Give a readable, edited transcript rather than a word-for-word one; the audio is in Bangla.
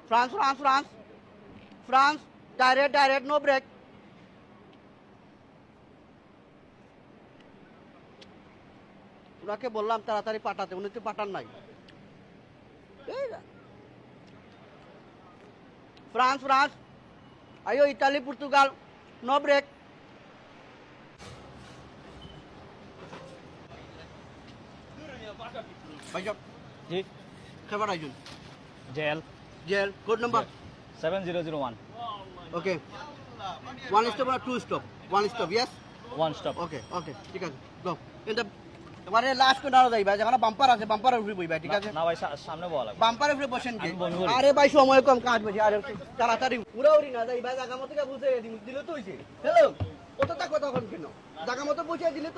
France, France, France. France, direct, direct, no break. ওনাকে বললাম তাড়াতাড়ি পাঠাতে, উনি তো পাঠান নাই। ফ্রান্স, ফ্রান্স, আইও ইতালি, পর্তুগাল, নো ব্রেক। ভাইজান जी খবর আইজুন जेल জেল কোড নাম্বার 7001 ওকে 1 স্টপ আর 2 স্টপ 1 স্টপ ইয়েস 1 stop ওকে ওকে ঠিক আছে গো এটা এবারে লাস্ট কোন দাঁড়া যাইবা যেখানে বাম্পার আছে বাম্পারের উপরে বইবা ঠিক আছে না ভাই সামনে বলা লাগবে বাম্পারের উপরে বসেন কি আমি বমি করি। আরে ভাই সময় কম কাজ বসে আরে তাড়াতাড়ি উড়াউড়ি না যাইবা জায়গা মতো বুঝে দিলে তো হইছে হ্যালো কত তা কথা এখন কেন জায়গা মতো বুঝিয়ে দিলে তো